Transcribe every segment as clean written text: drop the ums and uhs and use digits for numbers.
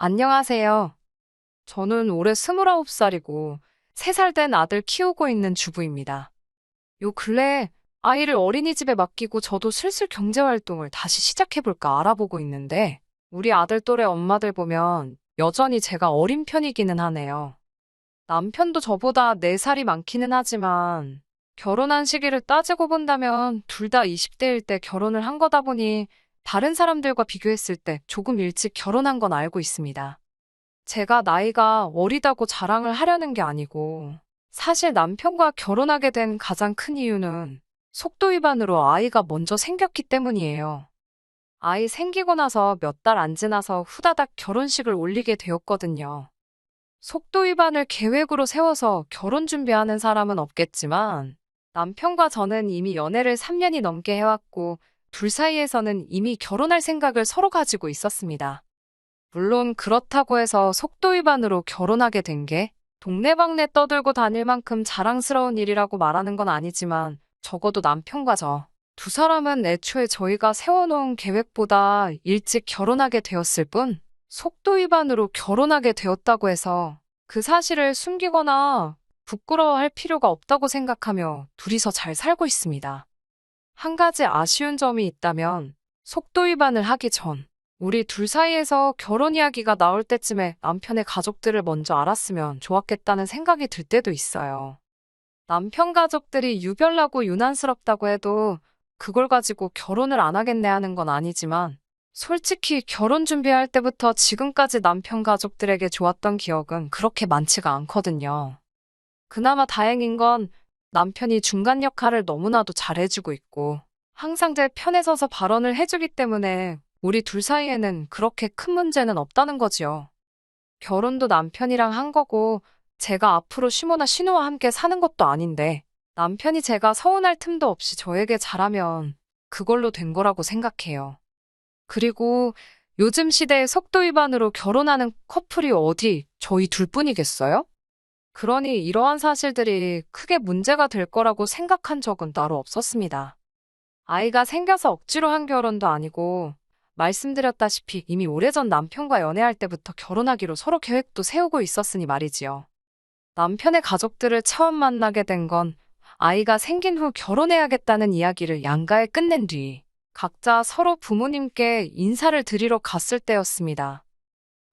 안녕하세요. 저는 올해 29살이고 3살 된 아들 키우고 있는 주부입니다. 요 근래 아이를 어린이집에 맡기고 저도 슬슬 경제활동을 다시 시작해볼까 알아보고 있는데 우리 아들 또래 엄마들 보면 여전히 제가 어린 편이기는 하네요. 남편도 저보다 4살이 많기는 하지만 결혼한 시기를 따지고 본다면 둘 다 20대일 때 결혼을 한 거다 보니 다른 사람들과 비교했을 때 조금 일찍 결혼한 건 알고 있습니다. 제가 나이가 어리다고 자랑을 하려는 게 아니고, 사실 남편과 결혼하게 된 가장 큰 이유는 속도 위반으로 아이가 먼저 생겼기 때문이에요. 아이 생기고 나서 몇 달 안 지나서 후다닥 결혼식을 올리게 되었거든요. 속도 위반을 계획으로 세워서 결혼 준비하는 사람은 없겠지만, 남편과 저는 이미 연애를 3년이 넘게 해왔고, 둘 사이에서는 이미 결혼할 생각을 서로 가지고 있었습니다. 물론 그렇다고 해서 속도 위반으로 결혼하게 된 게 동네방네 떠들고 다닐 만큼 자랑스러운 일이라고 말하는 건 아니지만 적어도 남편과 저 두 사람은 애초에 저희가 세워놓은 계획보다 일찍 결혼하게 되었을 뿐 속도 위반으로 결혼하게 되었다고 해서 그 사실을 숨기거나 부끄러워할 필요가 없다고 생각하며 둘이서 잘 살고 있습니다. 한 가지 아쉬운 점이 있다면 속도 위반을 하기 전 우리 둘 사이에서 결혼 이야기가 나올 때쯤에 남편의 가족들을 먼저 알았으면 좋았겠다는 생각이 들 때도 있어요. 남편 가족들이 유별나고 유난스럽다고 해도 그걸 가지고 결혼을 안 하겠네 하는 건 아니지만 솔직히 결혼 준비할 때부터 지금까지 남편 가족들에게 좋았던 기억은 그렇게 많지가 않거든요. 그나마 다행인 건 남편이 중간 역할을 너무나도 잘해주고 있고 항상 제 편에 서서 발언을 해주기 때문에 우리 둘 사이에는 그렇게 큰 문제는 없다는 거지요. 결혼도 남편이랑 한 거고 제가 앞으로 시모나 신우와 함께 사는 것도 아닌데 남편이 제가 서운할 틈도 없이 저에게 잘하면 그걸로 된 거라고 생각해요. 그리고 요즘 시대에 속도 위반으로 결혼하는 커플이 어디 저희 둘뿐이겠어요? 그러니 이러한 사실들이 크게 문제가 될 거라고 생각한 적은 따로 없었습니다. 아이가 생겨서 억지로 한 결혼도 아니고 말씀드렸다시피 이미 오래전 남편과 연애할 때부터 결혼하기로 서로 계획도 세우고 있었으니 말이지요. 남편의 가족들을 처음 만나게 된 건 아이가 생긴 후 결혼해야겠다는 이야기를 양가에 끝낸 뒤 각자 서로 부모님께 인사를 드리러 갔을 때였습니다.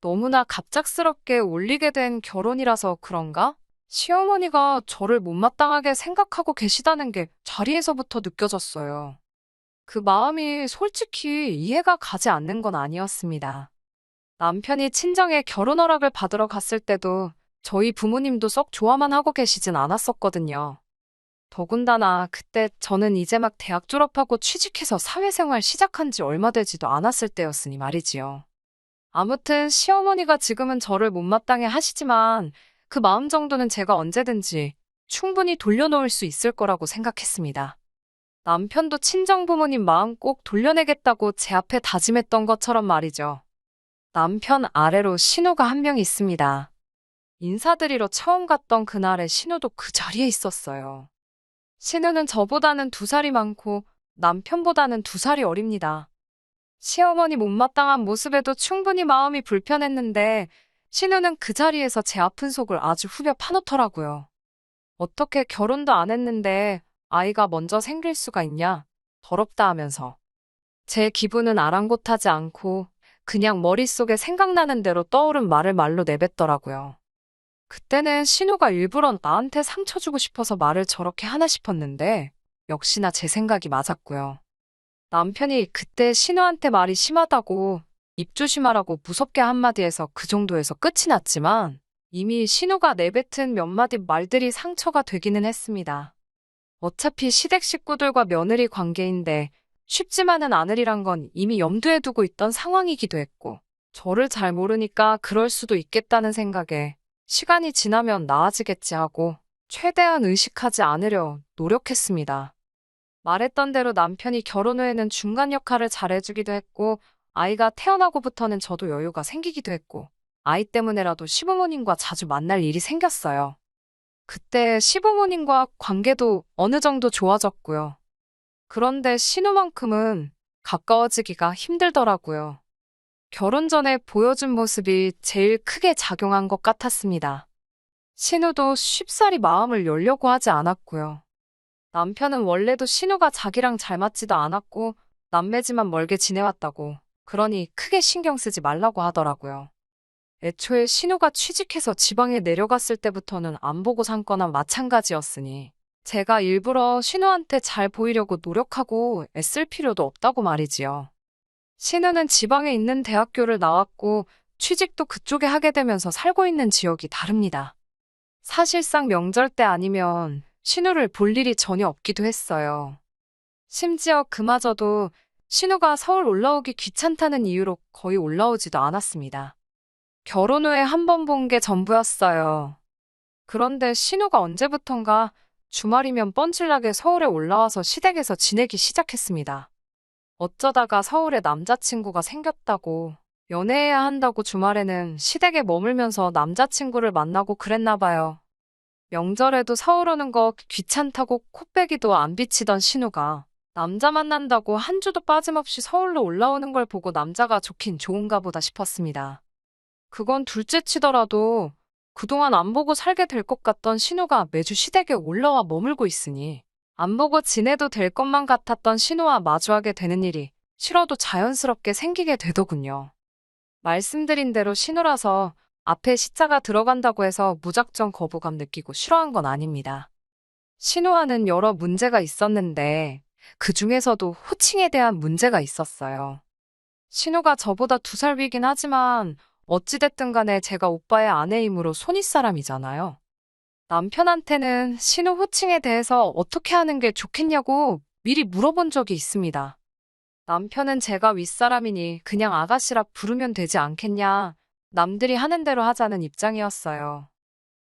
너무나 갑작스럽게 올리게 된 결혼이라서 그런가? 시어머니가 저를 못마땅하게 생각하고 계시다는 게 자리에서부터 느껴졌어요. 그 마음이 솔직히 이해가 가지 않는 건 아니었습니다. 남편이 친정에 결혼 허락을 받으러 갔을 때도 저희 부모님도 썩 좋아만 하고 계시진 않았었거든요. 더군다나 그때 저는 이제 막 대학 졸업하고 취직해서 사회생활 시작한 지 얼마 되지도 않았을 때였으니 말이지요. 아무튼 시어머니가 지금은 저를 못마땅해 하시지만 그 마음 정도는 제가 언제든지 충분히 돌려놓을 수 있을 거라고 생각했습니다. 남편도 친정 부모님 마음 꼭 돌려내겠다고 제 앞에 다짐했던 것처럼 말이죠. 남편 아래로 신우가 한 명 있습니다. 인사드리러 처음 갔던 그날에 신우도 그 자리에 있었어요. 신우는 저보다는 2살이 많고 남편보다는 2살이 어립니다. 시어머니 못마땅한 모습에도 충분히 마음이 불편했는데 신우는 그 자리에서 제 아픈 속을 아주 후벼 파놓더라고요. 어떻게 결혼도 안 했는데 아이가 먼저 생길 수가 있냐? 더럽다 하면서. 제 기분은 아랑곳하지 않고 그냥 머릿속에 생각나는 대로 떠오른 말을 말로 내뱉더라고요. 그때는 신우가 일부러 나한테 상처 주고 싶어서 말을 저렇게 하나 싶었는데 역시나 제 생각이 맞았고요. 남편이 그때 신우한테 말이 심하다고 입 조심하라고 무섭게 한마디 해서 그 정도에서 끝이 났지만 이미 신우가 내뱉은 몇 마디 말들이 상처가 되기는 했습니다. 어차피 시댁 식구들과 며느리 관계인데 쉽지만은 않으리란 건 이미 염두에 두고 있던 상황이기도 했고 저를 잘 모르니까 그럴 수도 있겠다는 생각에 시간이 지나면 나아지겠지 하고 최대한 의식하지 않으려 노력했습니다. 말했던 대로 남편이 결혼 후에는 중간 역할을 잘해주기도 했고 아이가 태어나고부터는 저도 여유가 생기기도 했고 아이 때문에라도 시부모님과 자주 만날 일이 생겼어요. 그때 시부모님과 관계도 어느 정도 좋아졌고요. 그런데 신우만큼은 가까워지기가 힘들더라고요. 결혼 전에 보여준 모습이 제일 크게 작용한 것 같았습니다. 신우도 쉽사리 마음을 열려고 하지 않았고요. 남편은 원래도 신우가 자기랑 잘 맞지도 않았고 남매지만 멀게 지내왔다고, 그러니 크게 신경 쓰지 말라고 하더라고요. 애초에 신우가 취직해서 지방에 내려갔을 때부터는 안 보고 산 거나 마찬가지였으니 제가 일부러 신우한테 잘 보이려고 노력하고 애쓸 필요도 없다고 말이지요. 신우는 지방에 있는 대학교를 나왔고 취직도 그쪽에 하게 되면서 살고 있는 지역이 다릅니다. 사실상 명절 때 아니면 신우를 볼 일이 전혀 없기도 했어요. 심지어 그마저도 신우가 서울 올라오기 귀찮다는 이유로 거의 올라오지도 않았습니다. 결혼 후에 한 번 본 게 전부였어요. 그런데 신우가 언제부턴가 주말이면 뻔질나게 서울에 올라와서 시댁에서 지내기 시작했습니다. 어쩌다가 서울에 남자친구가 생겼다고, 연애해야 한다고 주말에는 시댁에 머물면서 남자친구를 만나고 그랬나 봐요. 명절에도 서울 오는 거 귀찮다고 코빼기도 안 비치던 신우가 남자 만난다고 한 주도 빠짐없이 서울로 올라오는 걸 보고 남자가 좋긴 좋은가 보다 싶었습니다. 그건 둘째 치더라도 그동안 안 보고 살게 될 것 같던 신우가 매주 시댁에 올라와 머물고 있으니 안 보고 지내도 될 것만 같았던 신우와 마주하게 되는 일이 싫어도 자연스럽게 생기게 되더군요. 말씀드린 대로 신우라서 앞에 시자가 들어간다고 해서 무작정 거부감 느끼고 싫어한 건 아닙니다. 신우와는 여러 문제가 있었는데 그 중에서도 호칭에 대한 문제가 있었어요. 신우가 저보다 2살 위긴 하지만 어찌됐든 간에 제가 오빠의 아내이므로 손윗사람이잖아요. 남편한테는 신우 호칭에 대해서 어떻게 하는 게 좋겠냐고 미리 물어본 적이 있습니다. 남편은 제가 윗사람이니 그냥 아가씨라 부르면 되지 않겠냐, 남들이 하는 대로 하자는 입장이었어요.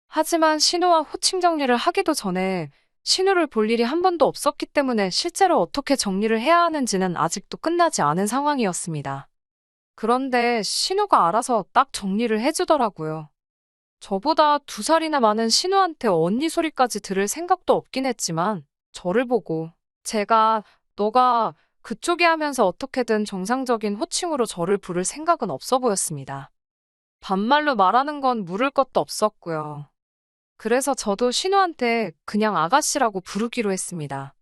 하지만 신우와 호칭 정리를 하기도 전에 신우를 볼 일이 한 번도 없었기 때문에 실제로 어떻게 정리를 해야 하는지는 아직도 끝나지 않은 상황이었습니다. 그런데 신우가 알아서 딱 정리를 해주더라고요. 저보다 2살이나 많은 신우한테 언니 소리까지 들을 생각도 없긴 했지만 저를 보고 제가 너가 그쪽이 하면서 어떻게든 정상적인 호칭으로 저를 부를 생각은 없어 보였습니다. 반말로 말하는 건 물을 것도 없었고요. 그래서 저도 신우한테 그냥 아가씨라고 부르기로 했습니다.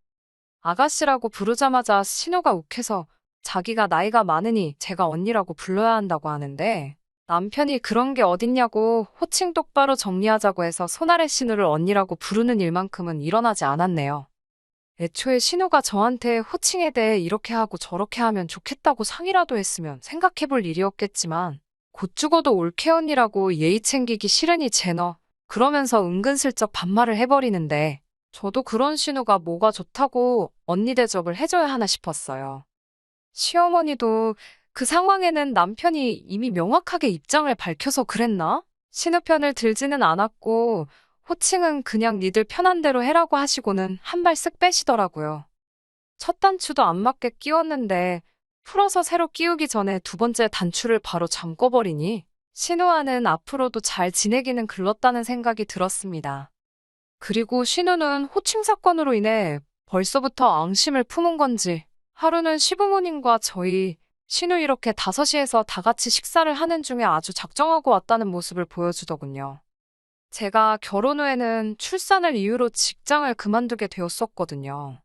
아가씨라고 부르자마자 신우가 욱해서 자기가 나이가 많으니 제가 언니라고 불러야 한다고 하는데 남편이 그런 게 어딨냐고 호칭 똑바로 정리하자고 해서 손아래 신우를 언니라고 부르는 일만큼은 일어나지 않았네요. 애초에 신우가 저한테 호칭에 대해 이렇게 하고 저렇게 하면 좋겠다고 상의라도 했으면 생각해볼 일이었겠지만 곧 죽어도 올케 언니라고 예의 챙기기 싫으니 제너 그러면서 은근슬쩍 반말을 해버리는데 저도 그런 신우가 뭐가 좋다고 언니 대접을 해줘야 하나 싶었어요. 시어머니도 그 상황에는 남편이 이미 명확하게 입장을 밝혀서 그랬나? 신우 편을 들지는 않았고 호칭은 그냥 니들 편한 대로 해라고 하시고는 한 발 쓱 빼시더라고요. 첫 단추도 안 맞게 끼웠는데 풀어서 새로 끼우기 전에 2번째 단추를 바로 잠궈버리니 신우와는 앞으로도 잘 지내기는 글렀다는 생각이 들었습니다. 그리고 신우는 호칭 사건으로 인해 벌써부터 앙심을 품은 건지 하루는 시부모님과 저희 신우 이렇게 5시에서 다 같이 식사를 하는 중에 아주 작정하고 왔다는 모습을 보여주더군요. 제가 결혼 후에는 출산을 이유로 직장을 그만두게 되었었거든요.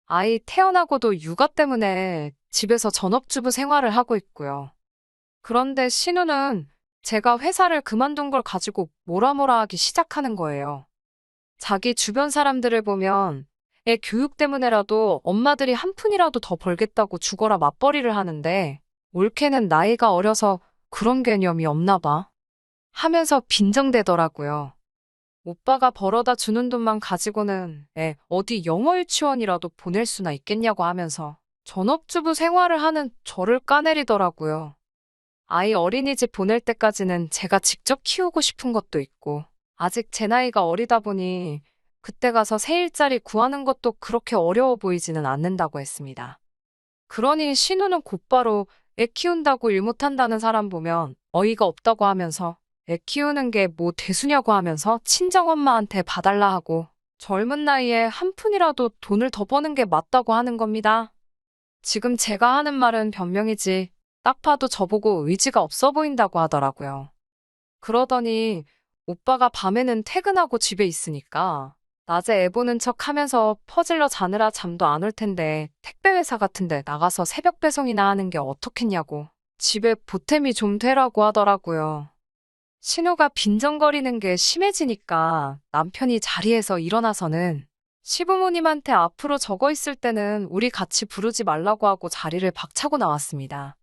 아이 태어나고도 육아 때문에 집에서 전업주부 생활을 하고 있고요. 그런데 신우는 제가 회사를 그만둔 걸 가지고 뭐라 하기 시작하는 거예요. 자기 주변 사람들을 보면 애 교육 때문에라도 엄마들이 한 푼이라도 더 벌겠다고 죽어라 맞벌이를 하는데 올케는 나이가 어려서 그런 개념이 없나 봐 하면서 빈정대더라고요. 오빠가 벌어다 주는 돈만 가지고는 애 어디 영어 유치원이라도 보낼 수나 있겠냐고 하면서 전업주부 생활을 하는 저를 까내리더라고요. 아이 어린이집 보낼 때까지는 제가 직접 키우고 싶은 것도 있고 아직 제 나이가 어리다 보니 그때 가서 새 일자리 구하는 것도 그렇게 어려워 보이지는 않는다고 했습니다. 그러니 신우는 곧바로 애 키운다고 일 못한다는 사람 보면 어이가 없다고 하면서 애 키우는 게 뭐 대수냐고 하면서 친정엄마한테 봐달라 하고 젊은 나이에 한 푼이라도 돈을 더 버는 게 맞다고 하는 겁니다. 지금 제가 하는 말은 변명이지 딱 봐도 저보고 의지가 없어 보인다고 하더라고요. 그러더니 오빠가 밤에는 퇴근하고 집에 있으니까 낮에 애 보는 척 하면서 퍼질러 자느라 잠도 안 올 텐데 택배 회사 같은데 나가서 새벽 배송이나 하는 게 어떻겠냐고 집에 보탬이 좀 되라고 하더라고요. 신우가 빈정거리는 게 심해지니까 남편이 자리에서 일어나서는 시부모님한테 앞으로 적어 있을 때는 우리 같이 부르지 말라고 하고 자리를 박차고 나왔습니다.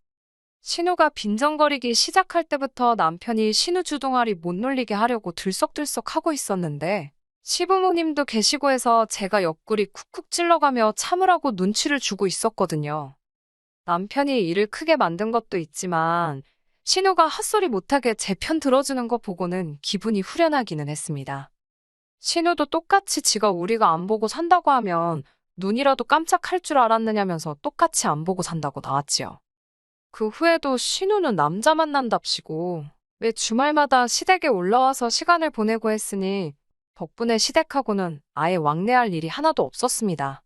신우가 빈정거리기 시작할 때부터 남편이 신우 주둥아리 못 놀리게 하려고 들썩들썩 하고 있었는데 시부모님도 계시고 해서 제가 옆구리 쿡쿡 찔러가며 참으라고 눈치를 주고 있었거든요. 남편이 일을 크게 만든 것도 있지만 신우가 헛소리 못하게 제 편 들어주는 거 보고는 기분이 후련하기는 했습니다. 신우도 똑같이 지가 우리가 안 보고 산다고 하면 눈이라도 깜짝할 줄 알았느냐면서 똑같이 안 보고 산다고 나왔지요. 그 후에도 신우는 남자 만난답시고 매 주말마다 시댁에 올라와서 시간을 보내고 했으니 덕분에 시댁하고는 아예 왕래할 일이 하나도 없었습니다.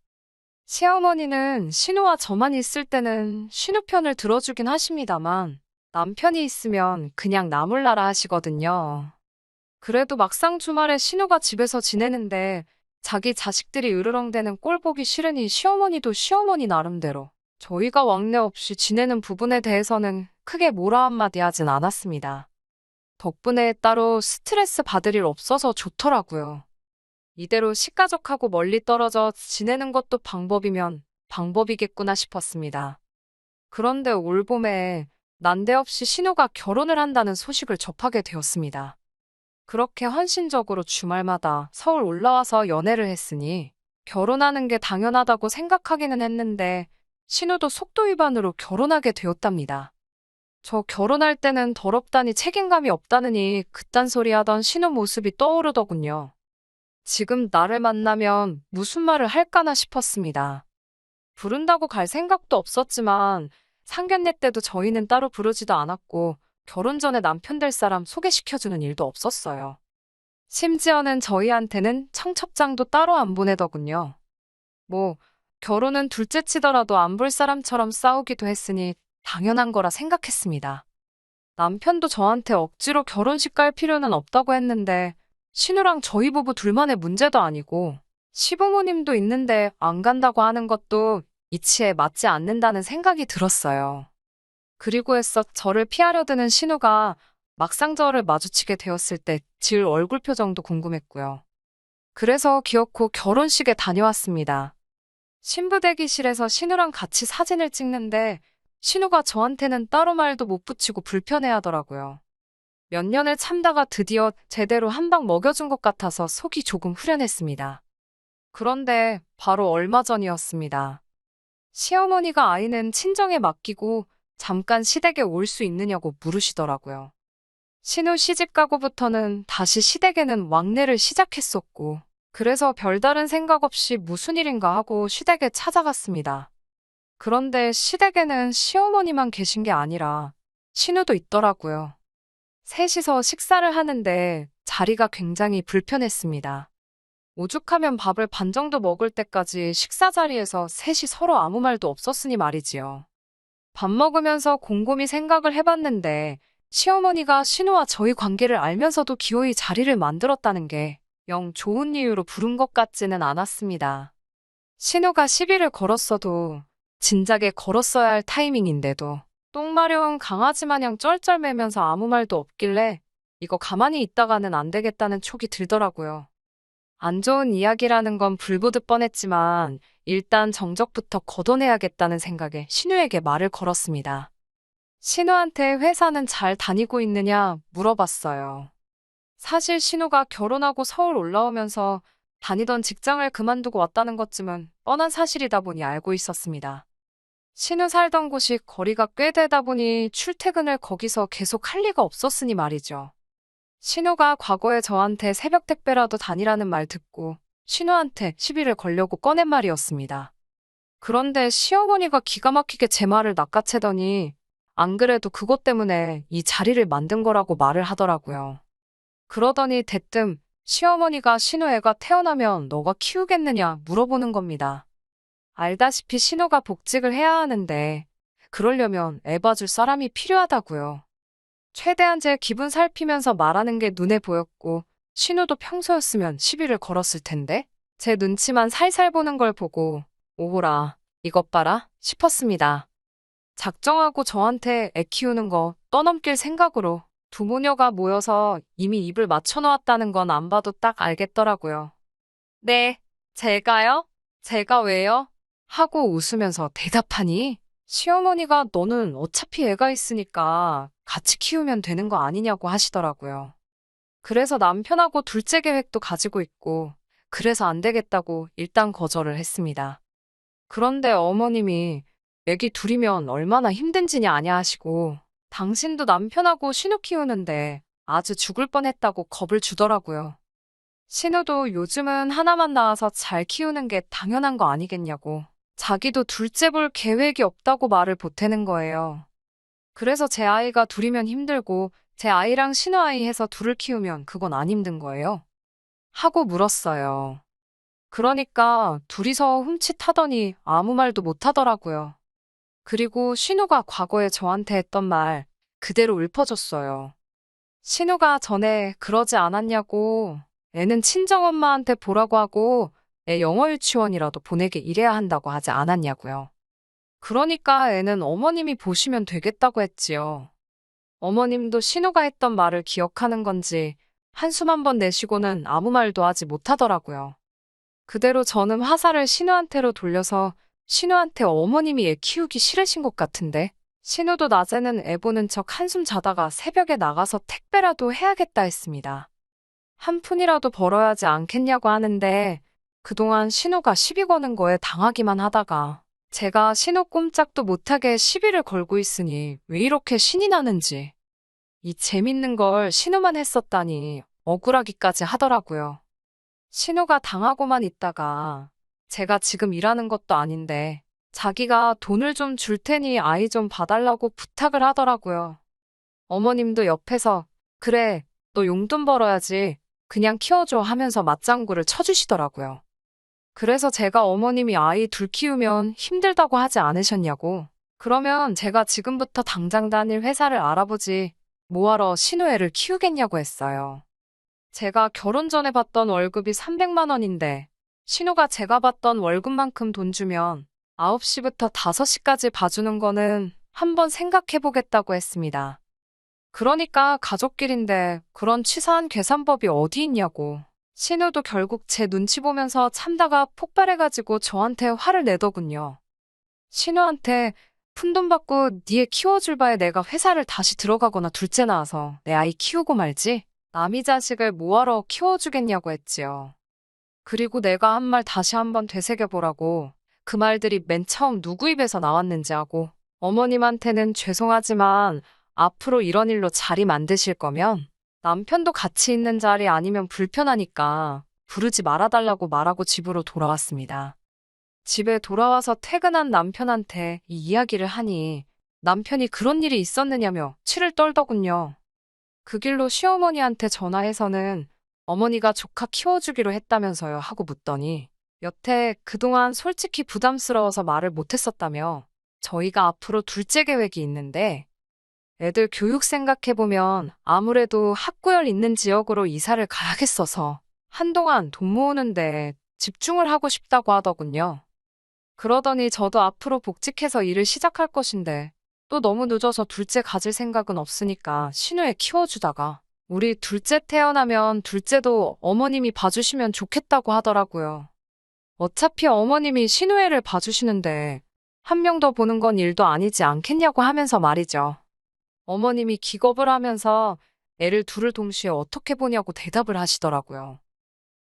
시어머니는 신우와 저만 있을 때는 신우 편을 들어주긴 하십니다만 남편이 있으면 그냥 나몰라라 하시거든요. 그래도 막상 주말에 신우가 집에서 지내는데 자기 자식들이 으르렁대는 꼴 보기 싫으니 시어머니도 시어머니 나름대로 저희가 왕래 없이 지내는 부분에 대해서는 크게 뭐라 한마디 하진 않았습니다. 덕분에 따로 스트레스 받을 일 없어서 좋더라고요. 이대로 식가족하고 멀리 떨어져 지내는 것도 방법이면 방법이겠구나 싶었습니다. 그런데 올 봄에 난데없이 신우가 결혼을 한다는 소식을 접하게 되었습니다. 그렇게 헌신적으로 주말마다 서울 올라와서 연애를 했으니 결혼하는 게 당연하다고 생각하기는 했는데 신우도 속도 위반으로 결혼하게 되었답니다. 저 결혼할 때는 더럽다니 책임감이 없다느니 그딴 소리 하던 신우 모습이 떠오르더군요. 지금 나를 만나면 무슨 말을 할까나 싶었습니다. 부른다고 갈 생각도 없었지만 상견례 때도 저희는 따로 부르지도 않았고 결혼 전에 남편 될 사람 소개시켜주는 일도 없었어요. 심지어는 저희한테는 청첩장도 따로 안 보내더군요. 뭐 결혼은 둘째 치더라도 안 볼 사람처럼 싸우기도 했으니 당연한 거라 생각했습니다. 남편도 저한테 억지로 결혼식 갈 필요는 없다고 했는데 신우랑 저희 부부 둘만의 문제도 아니고 시부모님도 있는데 안 간다고 하는 것도 이치에 맞지 않는다는 생각이 들었어요. 그리고 해서 저를 피하려 드는 신우가 막상 저를 마주치게 되었을 때 지을 얼굴 표정도 궁금했고요. 그래서 기어코 결혼식에 다녀왔습니다. 신부 대기실에서 신우랑 같이 사진을 찍는데 신우가 저한테는 따로 말도 못 붙이고 불편해하더라고요. 몇 년을 참다가 드디어 제대로 한 방 먹여준 것 같아서 속이 조금 후련했습니다. 그런데 바로 얼마 전이었습니다. 시어머니가 아이는 친정에 맡기고 잠깐 시댁에 올 수 있느냐고 물으시더라고요. 신우 시집 가고부터는 다시 시댁에는 왕래를 시작했었고 그래서 별다른 생각 없이 무슨 일인가 하고 시댁에 찾아갔습니다. 그런데 시댁에는 시어머니만 계신 게 아니라 신우도 있더라고요. 셋이서 식사를 하는데 자리가 굉장히 불편했습니다. 오죽하면 밥을 반 정도 먹을 때까지 식사 자리에서 셋이 서로 아무 말도 없었으니 말이지요. 밥 먹으면서 곰곰이 생각을 해봤는데 시어머니가 신우와 저희 관계를 알면서도 기어이 자리를 만들었다는 게 영 좋은 이유로 부른 것 같지는 않았습니다. 신우가 시비를 걸었어도 진작에 걸었어야 할 타이밍인데도 똥 마려운 강아지 마냥 쩔쩔매면서 아무 말도 없길래 이거 가만히 있다가는 안 되겠다는 촉이 들더라고요. 안 좋은 이야기라는 건 불보듯 뻔했지만 일단 정적부터 걷어내야겠다는 생각에 신우에게 말을 걸었습니다. 신우한테 회사는 잘 다니고 있느냐 물어봤어요. 사실 신우가 결혼하고 서울 올라오면서 다니던 직장을 그만두고 왔다는 것쯤은 뻔한 사실이다 보니 알고 있었습니다. 신우 살던 곳이 거리가 꽤 되다 보니 출퇴근을 거기서 계속 할 리가 없었으니 말이죠. 신우가 과거에 저한테 새벽 택배라도 다니라는 말 듣고 신우한테 시비를 걸려고 꺼낸 말이었습니다. 그런데 시어머니가 기가 막히게 제 말을 낚아채더니 안 그래도 그것 때문에 이 자리를 만든 거라고 말을 하더라고요. 그러더니 대뜸 시어머니가 신우 애가 태어나면 너가 키우겠느냐 물어보는 겁니다. 알다시피 신우가 복직을 해야 하는데 그러려면 애 봐줄 사람이 필요하다고요. 최대한 제 기분 살피면서 말하는 게 눈에 보였고, 신우도 평소였으면 시비를 걸었을 텐데, 제 눈치만 살살 보는 걸 보고, 오호라, 이것 봐라, 싶었습니다. 작정하고 저한테 애 키우는 거 떠넘길 생각으로 두 모녀가 모여서 이미 입을 맞춰놓았다는 건 안 봐도 딱 알겠더라고요. 네, 제가요? 제가 왜요? 하고 웃으면서 대답하니 시어머니가 너는 어차피 애가 있으니까 같이 키우면 되는 거 아니냐고 하시더라고요. 그래서 남편하고 둘째 계획도 가지고 있고 그래서 안 되겠다고 일단 거절을 했습니다. 그런데 어머님이 애기 둘이면 얼마나 힘든지냐 아냐 하시고 당신도 남편하고 신우 키우는데 아주 죽을 뻔했다고 겁을 주더라고요. 신우도 요즘은 하나만 낳아서 잘 키우는 게 당연한 거 아니겠냐고. 자기도 둘째 볼 계획이 없다고 말을 보태는 거예요. 그래서 제 아이가 둘이면 힘들고 제 아이랑 신우 아이 해서 둘을 키우면 그건 안 힘든 거예요. 하고 물었어요. 그러니까 둘이서 훔칫하더니 아무 말도 못 하더라고요. 그리고 신우가 과거에 저한테 했던 말 그대로 읊어줬어요. 신우가 전에 그러지 않았냐고 애는 친정엄마한테 보라고 하고 애 영어 유치원이라도 보내게 이래야 한다고 하지 않았냐고요. 그러니까 애는 어머님이 보시면 되겠다고 했지요. 어머님도 신우가 했던 말을 기억하는 건지 한숨 한 번 내쉬고는 아무 말도 하지 못하더라고요. 그대로 저는 화살을 신우한테로 돌려서 신우한테 어머님이 애 키우기 싫으신 것 같은데 신우도 낮에는 애 보는 척 한숨 자다가 새벽에 나가서 택배라도 해야겠다 했습니다. 한 푼이라도 벌어야지 않겠냐고 하는데 그동안 신우가 시비 거는 거에 당하기만 하다가 제가 신우 꼼짝도 못하게 시비를 걸고 있으니 왜 이렇게 신이 나는지 이 재밌는 걸 신우만 했었다니 억울하기까지 하더라고요. 신우가 당하고만 있다가 제가 지금 일하는 것도 아닌데 자기가 돈을 좀 줄 테니 아이 좀 봐달라고 부탁을 하더라고요. 어머님도 옆에서 그래, 너 용돈 벌어야지. 그냥 키워줘 하면서 맞장구를 쳐주시더라고요. 그래서 제가 어머님이 아이 둘 키우면 힘들다고 하지 않으셨냐고. 그러면 제가 지금부터 당장 다닐 회사를 알아보지 뭐하러 신우 애를 키우겠냐고 했어요. 제가 결혼 전에 받던 월급이 300만 원인데 신우가 제가 받던 월급만큼 돈 주면 9시부터 5시까지 봐주는 거는 한번 생각해 보겠다고 했습니다. 그러니까 가족끼린데 그런 치사한 계산법이 어디 있냐고. 신우도 결국 제 눈치 보면서 참다가 폭발해가지고 저한테 화를 내더군요. 신우한테 푼돈 받고 니 애 키워줄 바에 내가 회사를 다시 들어가거나 둘째 낳아서 내 아이 키우고 말지. 남이 자식을 뭐하러 키워주겠냐고 했지요. 그리고 내가 한 말 다시 한번 되새겨보라고 그 말들이 맨 처음 누구 입에서 나왔는지 하고 어머님한테는 죄송하지만 앞으로 이런 일로 자리 만드실 거면 남편도 같이 있는 자리 아니면 불편하니까 부르지 말아달라고 말하고 집으로 돌아왔습니다. 집에 돌아와서 퇴근한 남편한테 이 이야기를 하니 남편이 그런 일이 있었느냐며 치를 떨더군요. 그 길로 시어머니한테 전화해서는 어머니가 조카 키워주기로 했다면서요 하고 묻더니 여태 그동안 솔직히 부담스러워서 말을 못했었다며 저희가 앞으로 둘째 계획이 있는데 애들 교육 생각해보면 아무래도 학구열 있는 지역으로 이사를 가야겠어서 한동안 돈 모으는데 집중을 하고 싶다고 하더군요. 그러더니 저도 앞으로 복직해서 일을 시작할 것인데 또 너무 늦어서 둘째 가질 생각은 없으니까 신우애 키워주다가 우리 둘째 태어나면 둘째도 어머님이 봐주시면 좋겠다고 하더라고요. 어차피 어머님이 신우애를 봐주시는데 한 명 더 보는 건 일도 아니지 않겠냐고 하면서 말이죠. 어머님이 기겁을 하면서 애를 둘을 동시에 어떻게 보냐고 대답을 하시더라고요.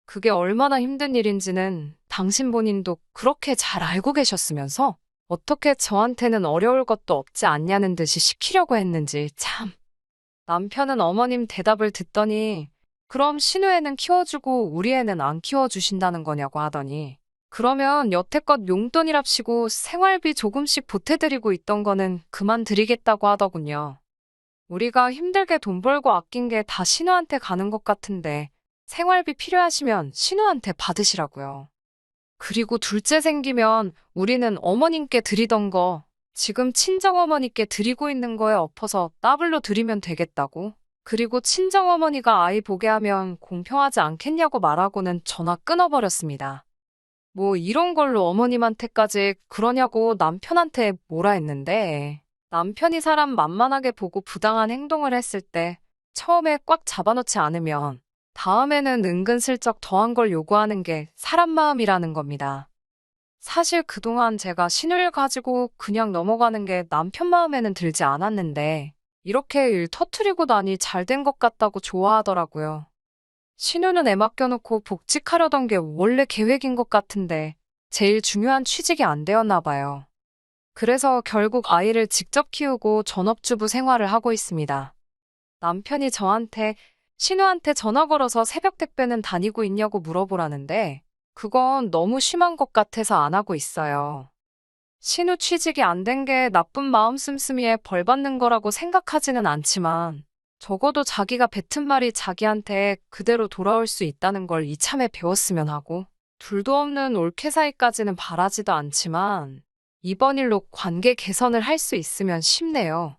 그게 얼마나 힘든 일인지는 당신 본인도 그렇게 잘 알고 계셨으면서 어떻게 저한테는 어려울 것도 없지 않냐는 듯이 시키려고 했는지 참. 남편은 어머님 대답을 듣더니 그럼 신우애는 키워주고 우리 애는 안 키워주신다는 거냐고 하더니 그러면 여태껏 용돈이랍시고 생활비 조금씩 보태드리고 있던 거는 그만 드리겠다고 하더군요. 우리가 힘들게 돈 벌고 아낀 게 다 신우한테 가는 것 같은데 생활비 필요하시면 신우한테 받으시라고요. 그리고 둘째 생기면 우리는 어머님께 드리던 거 지금 친정어머니께 드리고 있는 거에 엎어서 더블로 드리면 되겠다고. 그리고 친정어머니가 아이 보게 하면 공평하지 않겠냐고 말하고는 전화 끊어버렸습니다. 뭐 이런 걸로 어머님한테까지 그러냐고 남편한테 뭐라 했는데, 남편이 사람 만만하게 보고 부당한 행동을 했을 때 처음에 꽉 잡아놓지 않으면 다음에는 은근슬쩍 더한 걸 요구하는 게 사람 마음이라는 겁니다. 사실 그동안 제가 신우를 가지고 그냥 넘어가는 게 남편 마음에는 들지 않았는데, 이렇게 일 터트리고 나니 잘 된 것 같다고 좋아하더라고요. 신우는 애 맡겨놓고 복직하려던 게 원래 계획인 것 같은데, 제일 중요한 취직이 안 되었나 봐요. 그래서 결국 아이를 직접 키우고 전업주부 생활을 하고 있습니다. 남편이 저한테 신우한테 전화 걸어서 새벽 택배는 다니고 있냐고 물어보라는데, 그건 너무 심한 것 같아서 안 하고 있어요. 신우 취직이 안 된 게 나쁜 마음 씀씀이에 벌 받는 거라고 생각하지는 않지만, 적어도 자기가 뱉은 말이 자기한테 그대로 돌아올 수 있다는 걸 이참에 배웠으면 하고, 둘도 없는 올케 사이까지는 바라지도 않지만, 이번 일로 관계 개선을 할 수 있으면 싶네요.